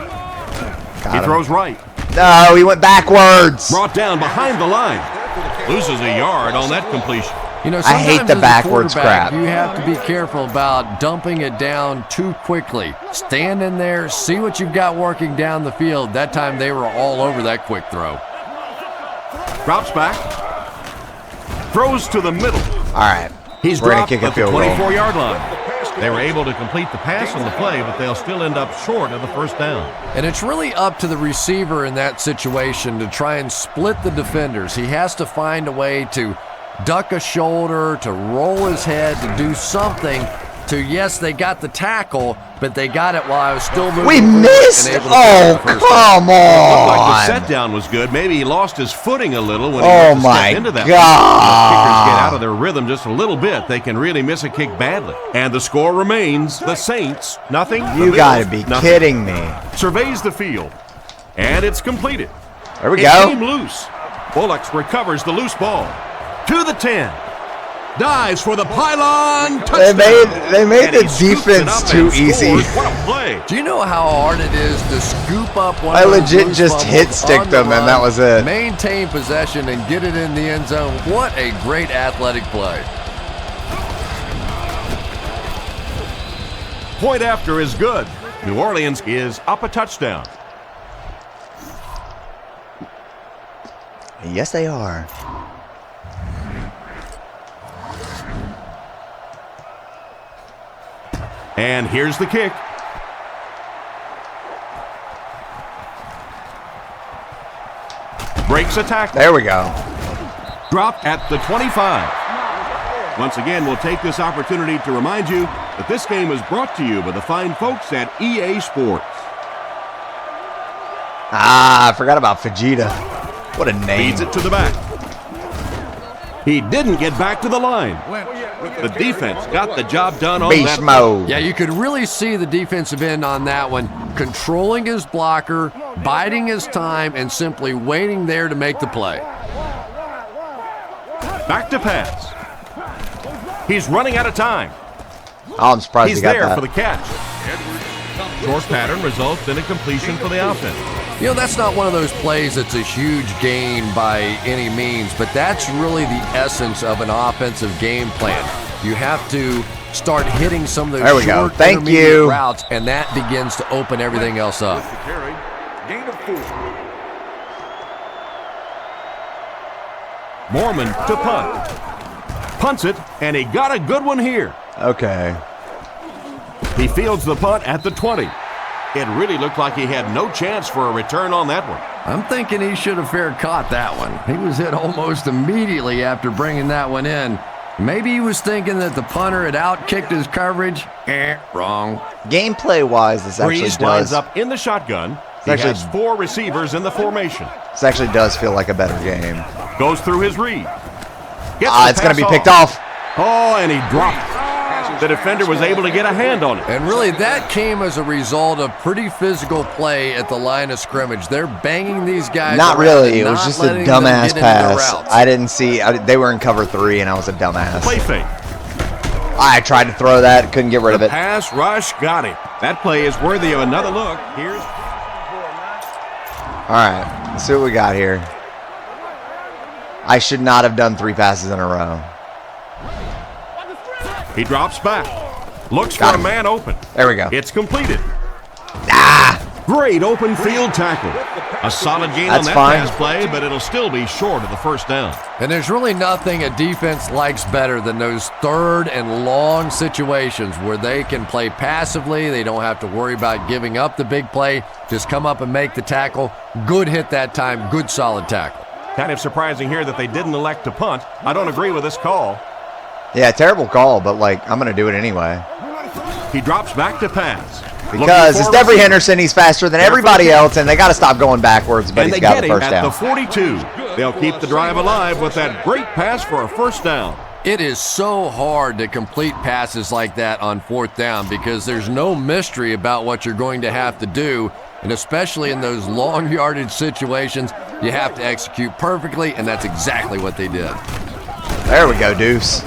Got He him. throws right. No, he went backwards. Brought down behind the line. Loses a yard on that completion. You know, I hate sometimes the as a backwards quarterback, crap. You have to be careful about dumping it down too quickly. Stand in there, see what you've got working down the field. That time they were all over that quick throw. Drops back. Throws to the middle. All right. He's We're gonna dropped kick a at the field goal. 24-yard line. They were able to complete the pass on the play, but they'll still end up short of the first down. And it's really up to the receiver in that situation to try and split the defenders. He has to find a way to duck a shoulder, to roll his head, to do something to, yes, they got the tackle, but they got it while I was still moving. We forward missed. and able to Oh, finish the first down. come Looked like the on. set down was good. Maybe he lost his footing a little when he Oh, went to my step into that. God. When kickers get out of their rhythm just a little bit, they can really miss a kick badly. And the score remains the Saints, nothing. the You got to Bills, be nothing. kidding me. Surveys the field, and it's completed. There we It go. came loose. Bullocks recovers the loose ball to the 10. Dives for the pylon. Touchdown. They made And the he scoops it defense up too and easy. scores. What a play. Do you know how hard it is to scoop up one I of those legit loose just fumbles hit-sticked on the them, and run, that was it. Maintain possession and get it in the end zone. What a great athletic play. Point after is good. New Orleans is up a touchdown. Yes, they are. And here's the kick. Breaks a tackle. There we go. Dropped at the 25. Once again, we'll take this opportunity to remind you that this game is brought to you by the fine folks at EA Sports. Ah, I forgot about Vegeta. What a name. Feeds it to the back. He didn't get back to the line. The defense got the job done on Beast that. mode. Yeah, you could really see the defensive end on that one, controlling his blocker, biding his time, and simply waiting there to make the play. Back to pass. He's running out of time. Oh, I'm surprised He's he got there that. for the catch. Short pattern results in a completion for the offense. You know, that's not one of those plays that's a huge gain by any means, but that's really the essence of an offensive game plan. You have to start hitting some of those There we go. short Thank intermediate you. routes, and that begins to open everything else up. Gain of 4. Mormon to punt. Punts it, and he got a good one here. Okay. He fields the punt at the 20. It really looked like he had no chance for a return on that one. I'm thinking he should have fair caught that one. He was hit almost immediately after bringing that one in. Maybe he was thinking that the punter had out-kicked his coverage. Wrong. Gameplay-wise, this actually Breeze lines does. up in the shotgun. He actually- has 4 receivers in the formation. This actually does feel like a better game. Goes through his read. Gets the It's going to pass be picked off. Oh, and he dropped it. The defender was able to get a hand on it. And really, that came as a result of pretty physical play at the line of scrimmage. They're banging these guys Not around really. and It was not just a letting them dumbass get into their pass. routes. I didn't see. They were in cover 3, and I was a dumbass. Play fake. I tried to throw that. Couldn't get rid of The it. pass rush got him. That play is worthy of another look. Here's All right. Let's see what we got here. I should not have done 3 passes in a row. he drops back. Looks Got for a him. man open. There we go. It's completed. Ah! Great open field tackle. A solid gain That's on that fine. pass play, but it'll still be short of the first down. And there's really nothing a defense likes better than those third and long situations where they can play passively. They don't have to worry about giving up the big play. Just come up and make the tackle. Good hit that time. Good solid tackle. Kind of surprising here that they didn't elect to punt. I don't agree with this call. Yeah, terrible call, but, like, I'm going to do it anyway. He drops back to pass. Because it's Devery Henderson. He's faster than everybody else, and they got to stop going backwards, but he's got the first down. And they get him at the 42. They'll keep the drive alive with that great pass for a first down. It is so hard to complete passes like that on fourth down because there's no mystery about what you're going to have to do, and especially in those long yardage situations, you have to execute perfectly, and that's exactly what they did. There we go, Deuce.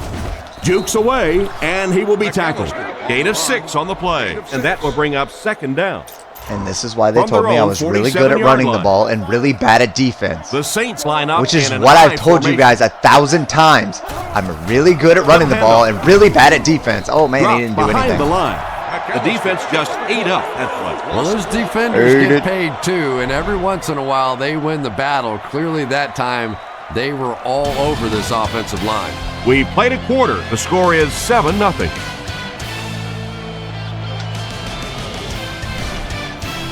Jukes away, and he will be tackled. Gain of 6 on the play, and that will bring up second down. And this is why they told me I was really good at running the ball and really bad at defense. The Saints line up, which is what I've told you guys 1,000 times. I'm really good at running the ball and really bad at defense. Oh, man, he didn't do anything. The line. The defense just ate up that play. Well, those defenders get paid too, and every once in a while they win the battle. Clearly that time they were all over this offensive line. We played a quarter. The score is 7-0.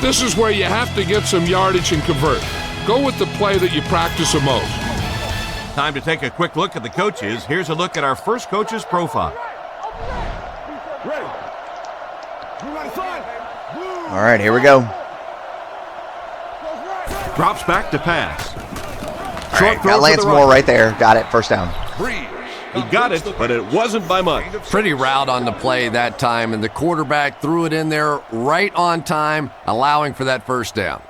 This is where you have to get some yardage and convert. Go with the play that you practice the most. Time to take a quick look at the coaches. Here's a look at our first coach's profile. All right, here we go. Drops back to pass. All right, got Lance Moore right there. Got it, first down. He got it, but it wasn't by much. Pretty route on the play that time, and the quarterback threw it in there right on time, allowing for that first down.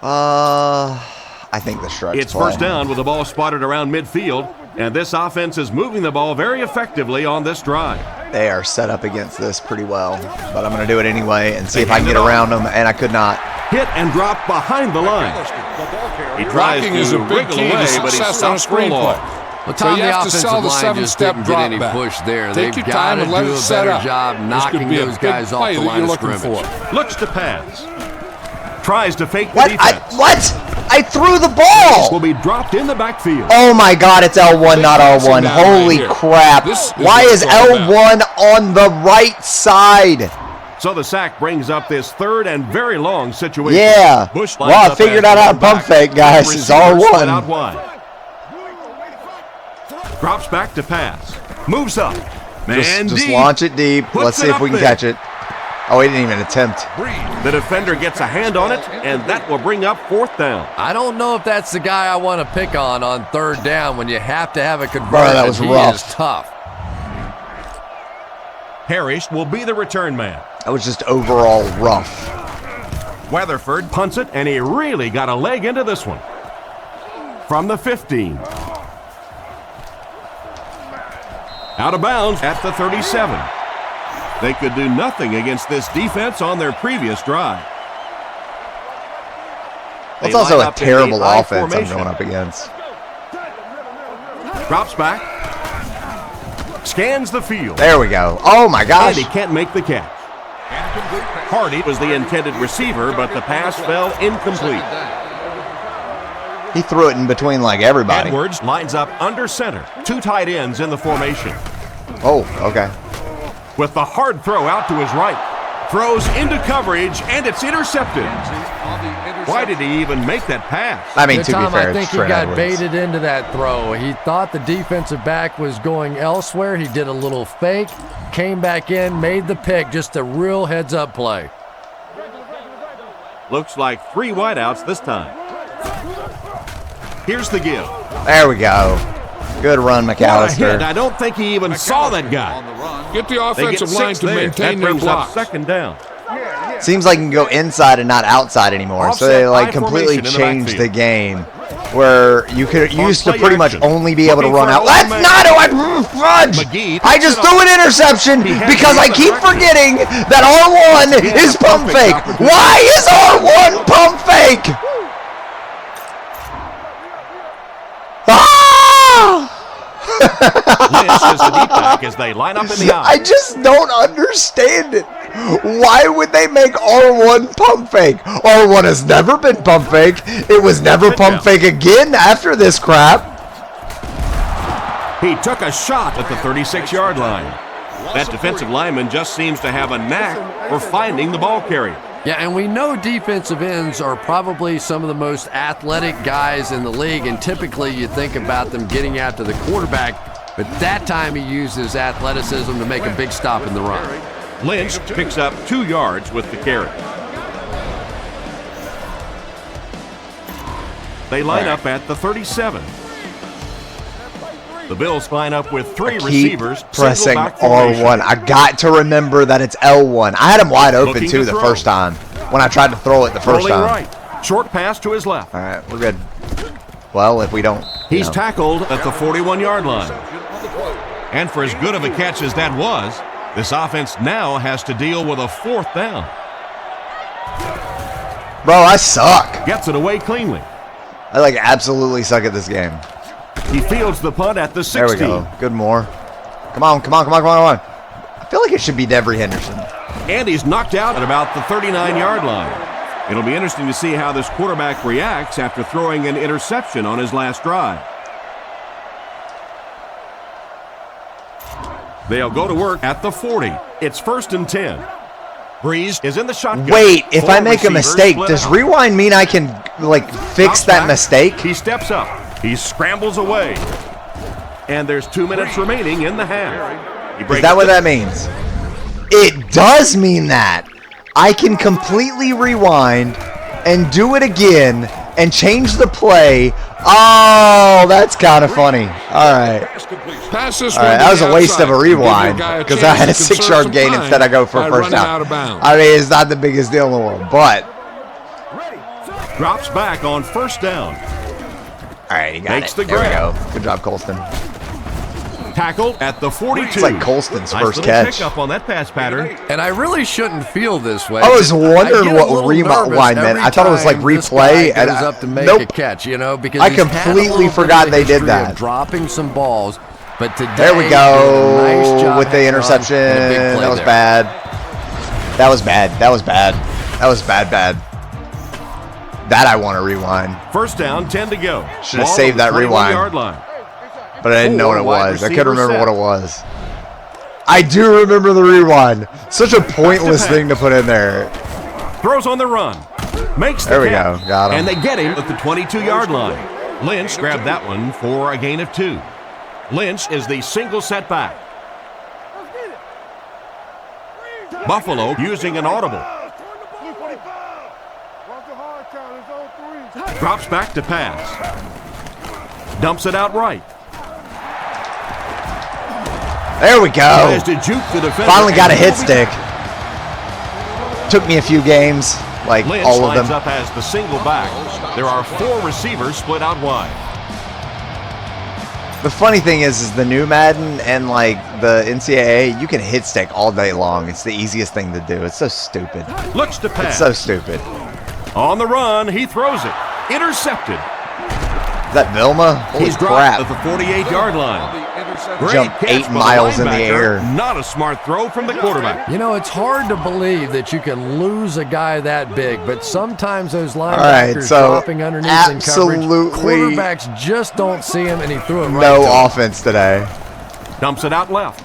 I think the stretch It's play. first down with the ball spotted around midfield, and this offense is moving the ball very effectively on this drive. They are set up against this pretty well, but I'm going to do it anyway and see if I can get around them, and I could not. Hit and drop behind the line. He tries Blocking to is a big wriggle key to away, but he success on a stops for a loss. screenplay. Well, So Tom, you the have to sell offensive the line just 7-step didn't get any drop back. push there. Take They've your got time to and let do it a set better up. job This knocking could be a those big guys off play the that line you're of looking scrimmage. for. Looks to pass. Tries to fake the What? defense. I threw the ball! Will be dropped in the backfield. Oh my God, it's L1, not R1. Holy crap. Why is L1 on the right side? So the sack brings up this third and very long situation. Yeah. Bush Well, I figured out how to pump fake, guys. It's R1. Out wide. Drops back to pass. Moves up. Man Just deep. launch it deep. Puts Let's see it if we up can there. catch it. Oh, he didn't even attempt. The defender gets a hand on it, and that will bring up fourth down. I don't know if that's the guy I want to pick on third down when you have to have a conversion. Bro, that was He rough. is tough. Parrish will be the return man. That was just overall rough. Weatherford punts it, and he really got a leg into this one. From the 15. Out of bounds at the 37. They could do nothing against this defense on their previous drive. It's also a terrible offense I'm going up against. Drops back. Scans the field. There we go. Oh my gosh. And he can't make the catch. Hardy was the intended receiver, but the pass fell incomplete. He threw it in between like everybody. Edwards lines up under center. Two tight ends in the formation. Oh, okay. With the hard throw out to his right. Throws into coverage, and it's intercepted. Why did he even make that pass? I mean, to be Tom, fair, I think he Trent got Edwards. baited into that throw. He thought the defensive back was going elsewhere. He did a little fake, came back in, made the pick. Just a real heads-up play. Looks like 3 wideouts this time. Here's the give. There we go. Good run, What a hit. McAllister. I don't think he even saw that guy. Get the They get offensive line 6 to there. maintain That their brings up blocks. second down. Seems like you can go inside and not outside anymore. So they like completely changed the game where you used to pretty much only be able to run out. Let's not do it! Fudge! I just threw an interception because I keep forgetting that R1 is pump fake. Why is R1 pump fake? Ah! Lynch is the deep back as they line up in the I eye. just don't understand it. Why would they make R1 pump fake? R1 has never been pump fake. It was never pump fake again after this crap. He took a shot at the 36-yard line. That defensive lineman just seems to have a knack for finding the ball carrier. Yeah, and we know defensive ends are probably some of the most athletic guys in the league, and typically you think about them getting after the quarterback, but that time he used his athleticism to make a big stop in the run. Lynch picks up 2 yards with the carry. They line up at the 37. The Bills line up with 3 receivers. Pressing R1. I got to remember that it's L1. I had him wide open too the first time when I tried to throw it the first time. Right. Short pass to his left. All right, we're good. Well, if we don't. He's tackled at the 41-yard line. And for as good of a catch as that was, this offense now has to deal with a 4th down. Bro, I suck. Gets it away cleanly. I like absolutely suck at this game. He fields the punt at the 16. There we go. Good more. Come on. I feel like it should be Devery Henderson. And he's knocked out at about the 39-yard line. It'll be interesting to see how this quarterback reacts after throwing an interception on his last drive. They'll go to work at the 40. It's 1st and 10. Breeze is in the shotgun. Wait, if I make a mistake, does rewind mean I can, like, fix that mistake? He steps up. He scrambles away. And there's 2 minutes remaining in the half. Is that what that means? It does mean that. I can completely rewind and do it again and change the play. Oh, that's kind of funny. All right. That was a waste of a rewind because I had a 6-yard gain instead I go for a first down. I mean, it's not the biggest deal in the world, but. Drops back on 1st down. All right, he got it. There we go. Good job, Colston. Tackled at the 42. It's like Colston's first catch. Pick up on that pass pattern. And I really shouldn't feel this way. I was wondering what rewind meant. I thought it was like replay. And up to make a catch, you know, because I completely forgot they did that. Dropping some balls, but today there we go. Nice job with the interception. That was bad. That was bad. That was bad. That was bad. That I want to rewind. 1st down, 10 to go. Should have saved that rewind. But I didn't know what it was. I couldn't remember what it was. I do remember the rewind. Such a pointless thing to put in there. Throws on the run. Makes the There we go. Got him. And they get him at the 22-yard line. Lynch grabbed that one for a gain of 2. Lynch is the single setback. Buffalo using an audible. Drops back to pass. Dumps it out right. There we go. Finally got a hit stick. Took me a few games, like Lynch all of them. lines up as the single back. There are 4 receivers split out wide. The funny thing is the new Madden and like the NCAA, you can hit stick all day long. It's the easiest thing to do. It's so stupid. Looks to pass. It's so stupid. On the run, he throws it. Intercepted. Is that Vilma? Holy He's crap. dropped at the 48-yard line. Jumped 8 miles in the air. Not a smart throw from the quarterback. You know, it's hard to believe that you can lose a guy that big, but sometimes those linebackers dropping underneath in coverage, quarterbacks just don't see him, and he threw it right No to him. offense today. Dumps it out left.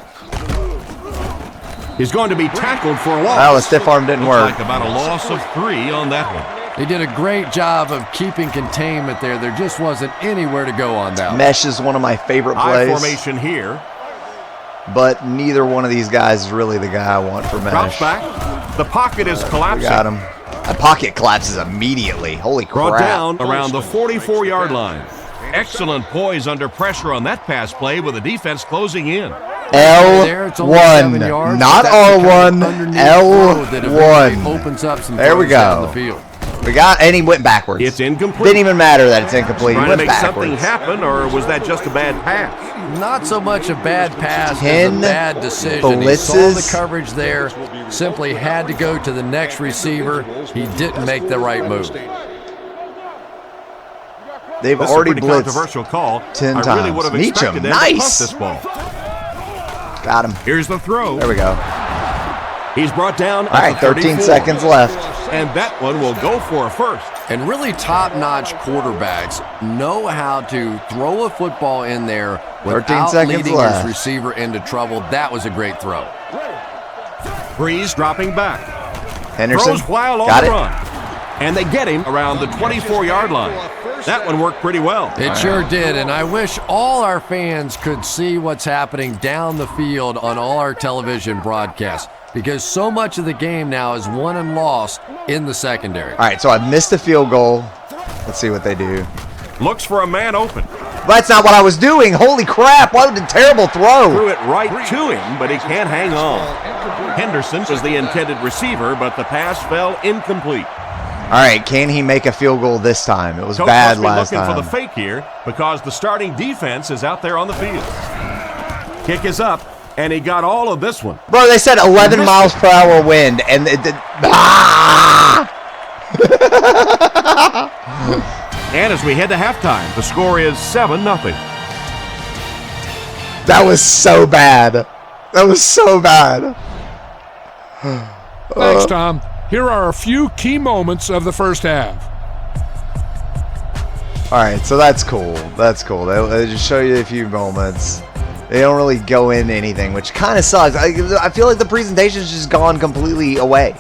He's going to be tackled for a loss. Well, the stiff arm didn't work. Like about a loss of 3 on that one. He did a great job of keeping containment there. There just wasn't anywhere to go on that. Mesh is one of my favorite plays. High formation here. But neither one of these guys is really the guy I want for Mesh. Drops back. The pocket is collapsing. We got him. The pocket collapses immediately. Holy crap. Brought down around the 44-yard line. Excellent poise under pressure on that pass play with the defense closing in. L1, not R1, L1. Opens up some there we down go. The field. We got, and he went backwards. It's incomplete. Didn't even matter that it's incomplete. He Trying went to make backwards. something happen, or was that just a bad pass? Not so much a bad pass 10 as a bad decision. blitzes. He saw the coverage there, simply had to go to the next receiver. He didn't make the right move. They've This already is a blitzed controversial call. 10 I really would times. have expected them to Nice. punt this ball. Got him. Here's the throw. There we go. He's brought down. All right, 13 seconds left. And that one will go for a first. And really top-notch quarterbacks know how to throw a football in there without leading his receiver into trouble. That was a great throw. Breeze dropping back. Henderson Throws while on got the it. run. And they get him around the 24-yard line. That one worked pretty well. It sure did, and I wish all our fans could see what's happening down the field on all our television broadcasts. because so much of the game now is won and lost in the secondary. All right, so I missed a field goal. Let's see what they do. Looks for a man open. That's not what I was doing. Holy crap, what a terrible throw. Threw it right to him, but he can't hang on. Henderson was the intended receiver, but the pass fell incomplete. All right, can he make a field goal this time? It was Coach bad must be last looking time. for the fake here because the starting defense is out there on the field. Kick is up, and he got all of this one. Bro, they said 11 miles per hour wind, and it did. And as we head to halftime, the score is 7-0. That was so bad. That was so bad. Thanks, Tom. Here are a few key moments of the first half. All right, so that's cool. That's cool. They just show you a few moments. They don't really go into anything, which kind of sucks. I feel like the presentation's just gone completely away.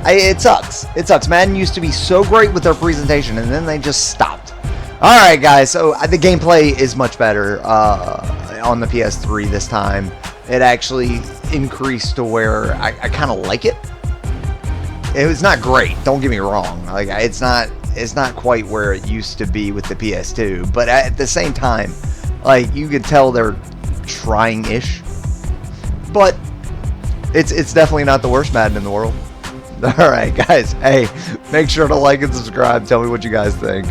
It sucks. It sucks. Madden used to be so great with their presentation, and then they just stopped. All right, guys. So the gameplay is much better on the PS3 this time. It actually increased to where I kind of like it. It was not great. Don't get me wrong. Like it's not quite where it used to be with the PS2. But at the same time, like you could tell they're trying-ish. But it's definitely not the worst Madden in the world. All right, guys. Hey, make sure to like and subscribe. Tell me what you guys think.